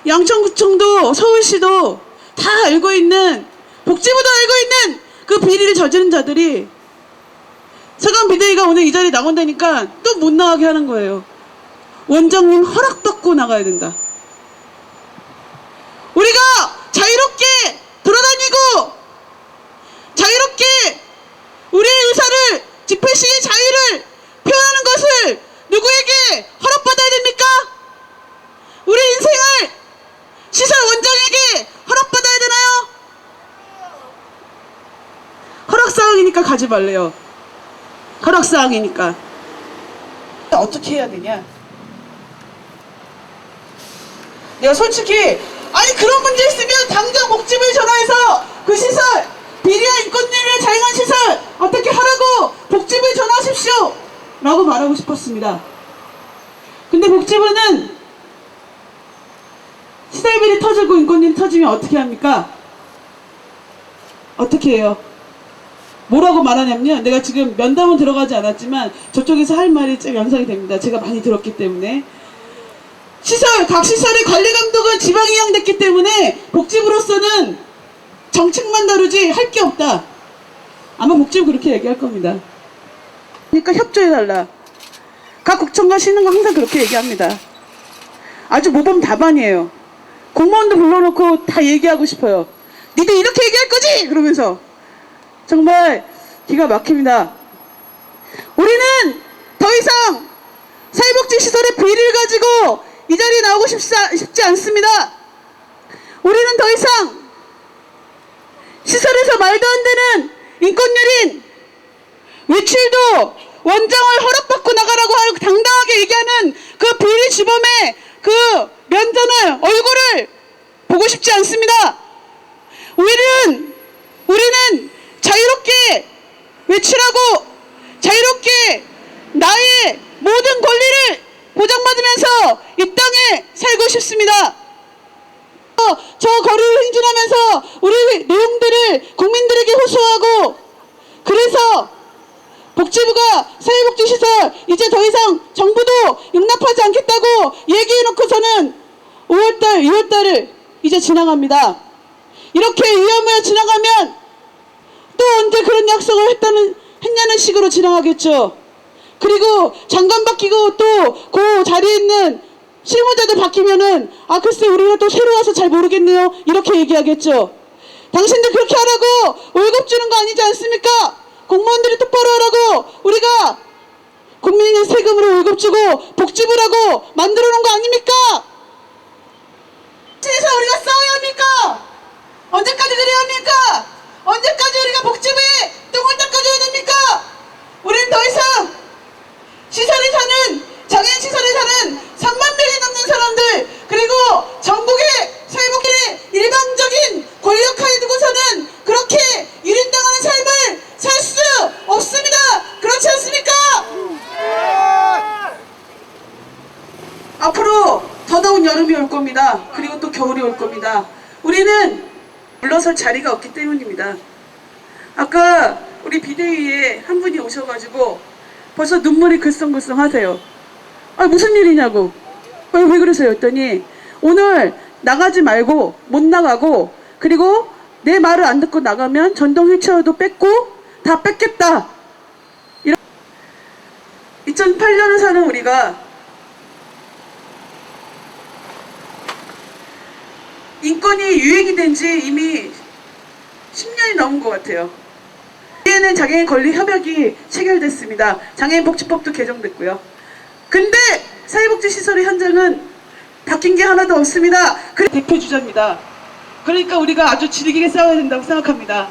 양천구청도 서울시도 다 알고 있는, 복지부도 알고 있는 그 비리를 저지른 자들이 서강 비대위가 오늘 이 자리에 나온다니까 또 못 나가게 하는 거예요. 원장님 허락받고 나가야 된다. 우리가 자유롭게 돌아다니고 자유롭게 우리의 의사를, 집회 시의 자유를 표현하는 것을 누구에게 허락받아야 됩니까? 우리 인생을 시설 원장에게 허락받아야 되나요? 허락사항이니까 가지 말래요. 허락사항이니까. 어떻게 해야 되냐? 내가 솔직히 아니 그런 문제 있으면 당장 복지부에 전화해서 그 시설 비리와 인권유린을 자행한 시설 어떻게 하라고 복지부에 전화하십시오 라고 말하고 싶었습니다. 근데 복지부는 시설 비리 터지고 인권유린 터지면 어떻게 합니까? 어떻게 해요? 뭐라고 말하냐면요, 내가 지금 면담은 들어가지 않았지만 저쪽에서 할 말이 좀 연상이 됩니다. 제가 많이 들었기 때문에. 각 시설의 관리 감독은 지방이 양됐기 때문에 복지부로서는 정책만 다루지 할 게 없다. 아마 복지부 그렇게 얘기할 겁니다. 그러니까 협조해달라. 각 구청과 시는 거 항상 그렇게 얘기합니다. 아주 모범답안이에요. 공무원도 불러놓고 다 얘기하고 싶어요. 니들 이렇게 얘기할 거지? 그러면서 정말 기가 막힙니다. 우리는 더 이상 사회복지시설의 비리를 가지고 이 자리에 나오고 싶지 않습니다. 우리는 더 이상 시설에서 말도 안 되는 인권유린, 외출도 원장을 허락받고 나가라고 하고 당당하게 얘기하는 그 비리 주범의 그 면전을, 얼굴을 보고 싶지 않습니다. 우리는 자유롭게 외출하고 자유롭게 나의 모든 권리를 보장받으면서 이 땅에 살고 싶습니다. 저 거리를 행진하면서 우리 내용들을 국민들에게 호소하고, 그래서 복지부가 사회복지시설 이제 더 이상 정부도 용납하지 않겠다고 얘기해놓고서는 5월달, 2월달을 이제 지나갑니다. 이렇게 유야무야 지나가면 또 언제 그런 약속을 했냐는 식으로 지나가겠죠. 그리고 장관 바뀌고 또 그 자리에 있는 실무자들 바뀌면은 글쎄 우리가 또 새로 와서 잘 모르겠네요 이렇게 얘기하겠죠. 당신들 그렇게 하라고 월급 주는 거 아니지 않습니까? 공무원들이 똑바로 하라고 우리가 국민의 세금으로 월급 주고 복지부라고 만들어 놓은 거 아닙니까? 그래서 우리가 싸워야 합니까? 언제까지 그래야 합니까? 언제까지 우리가 복지부에 똥을 닦아줘야 됩니까? 우린 더 이상 시설에 사는, 장애인 시설에 사는 3만 명이 넘는 사람들, 그리고 전국의 사회복지의 일방적인 권력하에 두고서는 그렇게 유린당하는 삶을 살 수 없습니다. 그렇지 않습니까? 앞으로 더더운 여름이 올 겁니다. 그리고 또 겨울이 올 겁니다. 우리는 물러설 자리가 없기 때문입니다. 아까 우리 비대위에 한 분이 오셔가지고 벌써 눈물이 글썽글썽 하세요. 무슨 일이냐고. 왜 그러세요? 했더니 오늘 나가지 말고 못 나가고, 그리고 내 말을 안 듣고 나가면 전동 휠체어도 뺏고 다 뺏겠다. 2008년을 사는 우리가 인권이 유행이 된 지 이미 10년이 넘은 것 같아요. 이에는 장애인 권리 협약이 체결됐습니다. 장애인 복지법도 개정됐고요. 근데 사회복지시설의 현장은 바뀐 게 하나도 없습니다. 그 대표 주자입니다. 그러니까 우리가 아주 질기게 싸워야 된다고 생각합니다.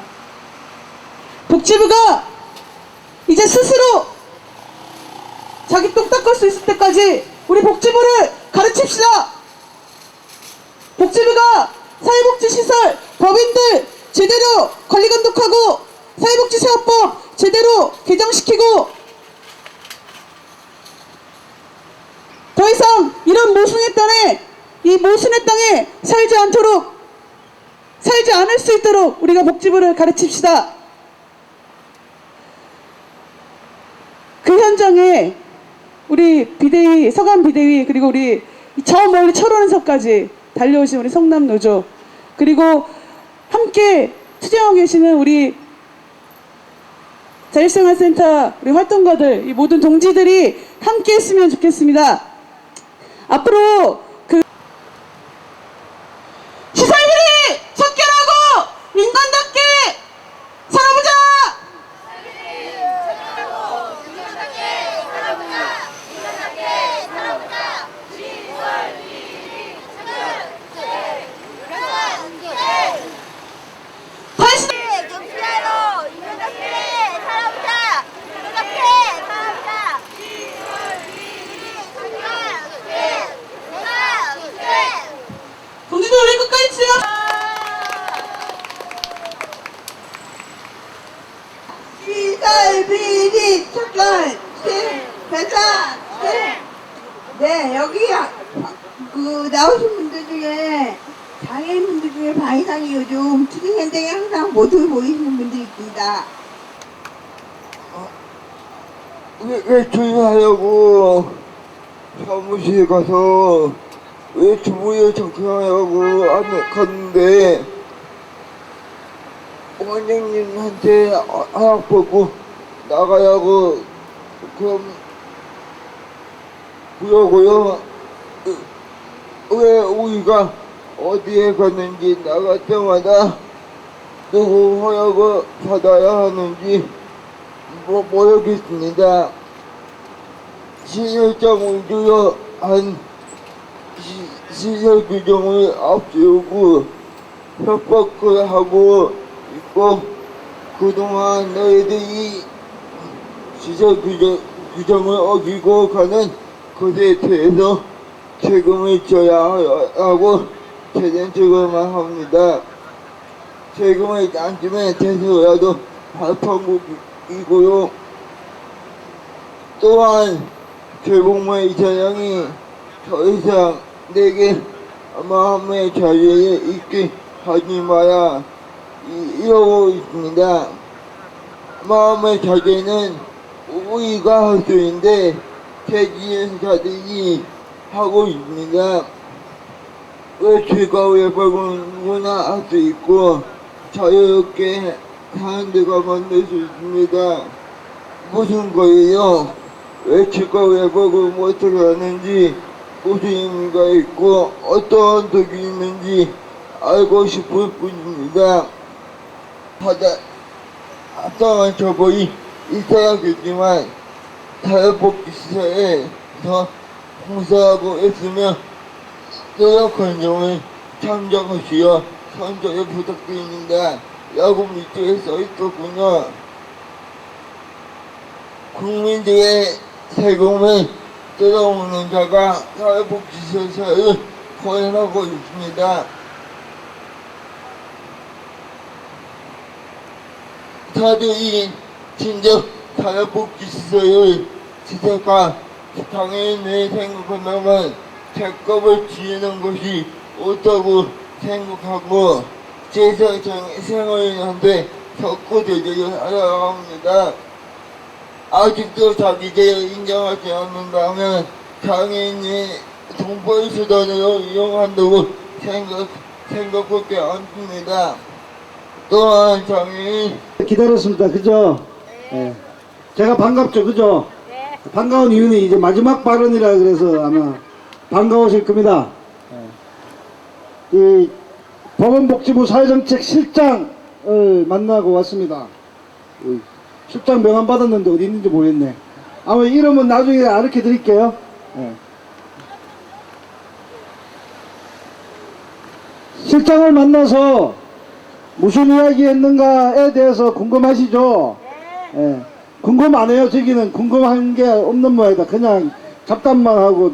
복지부가 이제 스스로 자기 똥 닦을 수 있을 때까지 우리 복지부를 가르칩시다. 복지부가 사회복지시설 법인들 제대로 관리감독하고 사회복지사업법 제대로 개정시키고 더 이상 이런 모순의 땅에 이 모순의 땅에 살지 않을 수 있도록 우리가 복지부를 가르칩시다. 그 현장에 우리 비대위, 서감 비대위, 그리고 우리 저 멀리 철원에서까지 달려오신 우리 성남노조, 그리고 함께 투쟁하고 계시는 우리 자율생활센터 우리 활동가들, 이 모든 동지들이 함께 했으면 좋겠습니다. 앞으로 그 시설비리 척결하고 인간답게 살아보자! 다시 경찰로 인간답게 살아보자. 인간답게 살아보자. 동지들 우리 끝까지 치자! 시설 비리 척결 배상. 네, 여기 그 나오신 분들 중에 장애인분들 중에 반 이상이 요즘 투쟁 현장에 항상 모습을 보이시는 분들이 있습니다. 왜 조용하려고 사무실에 가서 왜 주부에 정치하려고 갔는데 원장님한테 허락 받고 나가라고 그럼 그러고요. 왜 우리가 어디에 갔는지 나갈 때마다 누구 허락을 받아야 하는지 모르겠습니다. 시설장 위주로 한 시설 규정을 앞세우고 협박을 하고 있고 그동안 너희들이 시설 규정을 어기고 가는 것에 대해서 책임을 져야 하고 재정적으로만 합니다. 책임을 안 지면 대서라도 발판국이고요. 또한 결국만 이사장이 더 이상 내게 마음의 자리에 있게 하지 마라 이러고 있습니다. 마음의 자리는 우리가 할 수 있는데 대지연사들이 하고 있습니다. 왜 죄가 왜 벌구나 할 수 있고 자유롭게 사는 데가 만들 수 있습니다. 무슨 거예요? 왜 죄가 왜 벌고 어떻게 하는지 무슨 의미가 있고 어떠한 덕이 있는지 알고 싶을 뿐입니다. 합당한 처벌이 있어야겠지만 사회복지시설에서 봉사하고 있으며 노력한 점을 참작하시어 선정을 부탁드립니다. 라고 밑에 써있었군요. 국민들의 세금을 뜯어먹는 자가 사회복지시설을 거행하고 있습니다. 다들이 진정 사회복지시설을 시설과 장애인을 생각한다면 책값을 지르는 것이 옳다고 생각하고 제사생활한테 적고 제재를 하려고 합니다. 아직도 자기를 인정하지 않는다면 장애인이 동포의 수단으로 이용한다고 생각밖에 않습니다. 또한 장애인 기다렸습니다. 그죠? 네. 제가 반갑죠. 그죠? 네. 반가운 이유는 이제 마지막 발언이라 그래서 아마 반가우실 겁니다. 이 보건복지부 사회정책 실장을 만나고 왔습니다. 실장 명함 받았는데 어디 있는지 모르겠네. 아마 이름은 나중에 알려 드릴게요. 실장을 만나서 무슨 이야기 했는가에 대해서 궁금하시죠? 예. 궁금 안 해요. 저기는 궁금한 게 없는 모양이다. 그냥 잡담만 하고.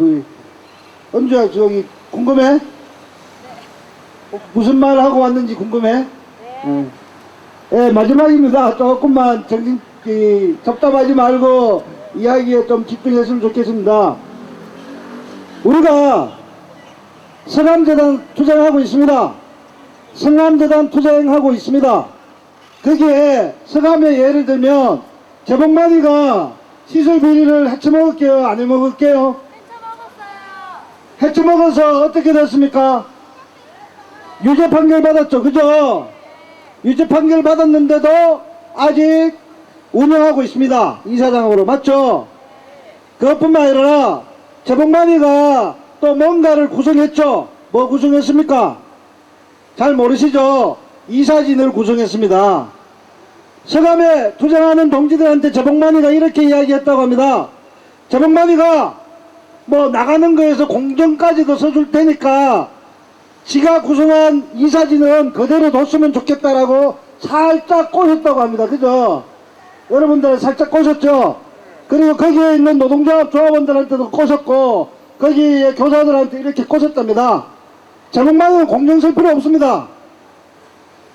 은주야, 저기 궁금해? 무슨 말 하고 왔는지 궁금해? 예, 마지막입니다. 조금만 잡담하지 말고 이야기에 좀 집중했으면 좋겠습니다. 우리가 성암재단 투쟁하고 있습니다. 성암재단 투쟁하고 있습니다. 거기에 성암에 예를 들면 재봉만이가 시설 비리를 헤쳐먹을게요? 안 해먹을게요? 헤쳐먹어서 어떻게 됐습니까? 유죄 판결 받았죠. 그죠? 유죄 판결 받았는데도 아직 운영하고 있습니다. 이사장으로. 맞죠? 그것뿐만 아니라 재봉만이가 또 뭔가를 구성했죠. 뭐 구성했습니까? 잘 모르시죠? 이사진을 구성했습니다. 서감에 투쟁하는 동지들한테 재봉만이가 이렇게 이야기했다고 합니다. 재봉만이가 뭐 나가는 거에서 공정까지도 써줄 테니까 지가 구성한 이사진은 그대로 뒀으면 좋겠다라고 살짝 꼬셨다고 합니다. 그죠? 여러분들 살짝 꼬셨죠? 그리고 거기에 있는 노동조합 조합원들한테도 꼬셨고 거기에 교사들한테 이렇게 꼬셨답니다. 재봉만은 공정 쓸 필요 없습니다.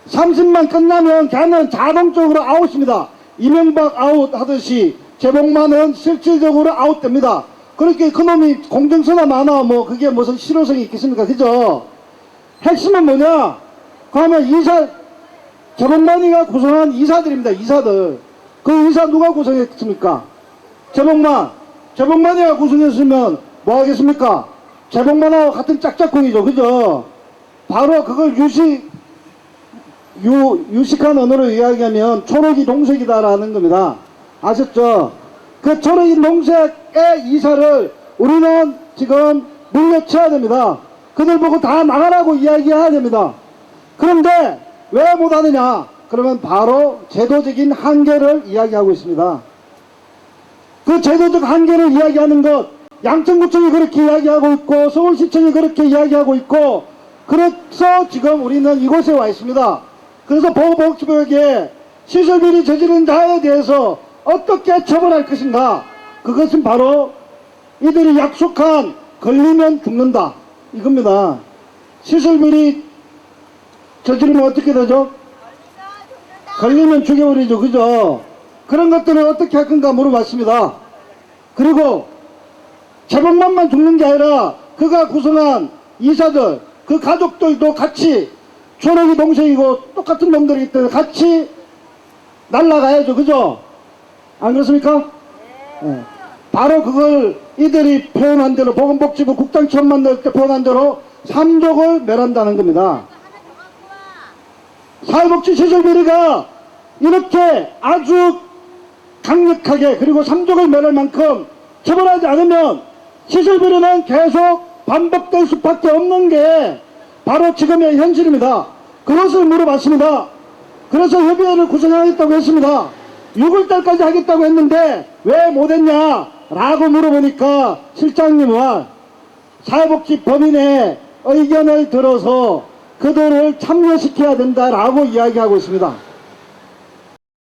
30만 끝나면 걔는 자동적으로 아웃입니다. 이명박 아웃 하듯이 재봉만은 실질적으로 아웃됩니다. 그렇게 그놈이 공정서나 많아 뭐 그게 무슨 실효성이 있겠습니까? 그죠? 핵심은 뭐냐? 그러면 재봉만이가 구성한 이사들입니다. 이사들. 그 이사 누가 구성했습니까? 재봉만이가 구성했으면 뭐 하겠습니까? 재봉만하고 같은 짝짝꿍이죠. 그죠? 바로 그걸 유식한 언어로 이야기하면 초록이 동색이다라는 겁니다. 아셨죠? 그 초록이 동색의 이사를 우리는 지금 물려쳐야 됩니다. 그들 보고 다 나가라고 이야기해야 됩니다. 그런데 왜 못하느냐? 그러면 바로 제도적인 한계를 이야기하고 있습니다. 그 제도적 한계를 이야기하는 것, 양천구청이 그렇게 이야기하고 있고 서울시청이 그렇게 이야기하고 있고 그래서 지금 우리는 이곳에 와 있습니다. 그래서 보건복지부에게 시설비리 저지른 자에 대해서 어떻게 처벌할 것인가? 그것은 바로 이들이 약속한 걸리면 죽는다 이겁니다. 시설비리 저지르면 어떻게 되죠? 걸리면 죽여버리죠. 그죠? 그런 것들을 어떻게 할 건가 물어봤습니다. 그리고 재봉만만 죽는 게 아니라 그가 구성한 이사들 그 가족들도 같이 초록이 동생이고 똑같은 놈들이기 때문에 같이 날아가야죠. 그죠? 안 그렇습니까? 네. 바로 그걸 이들이 표현한 대로 보건복지부 국장 처음 만날 때 표현한 대로 삼족을 멸한다는 겁니다. 사회복지시설비리가 이렇게 아주 강력하게 그리고 삼족을 멸할 만큼 처벌하지 않으면 시설비리는 계속 반복될 수밖에 없는 게 바로 지금의 현실입니다. 그것을 물어봤습니다. 그래서 협의회를 구성하겠다고 했습니다. 6월달까지 하겠다고 했는데 왜 못했냐 라고 물어보니까 실장님은 사회복지 법인의 의견을 들어서 그들을 참여시켜야 된다라고 이야기하고 있습니다.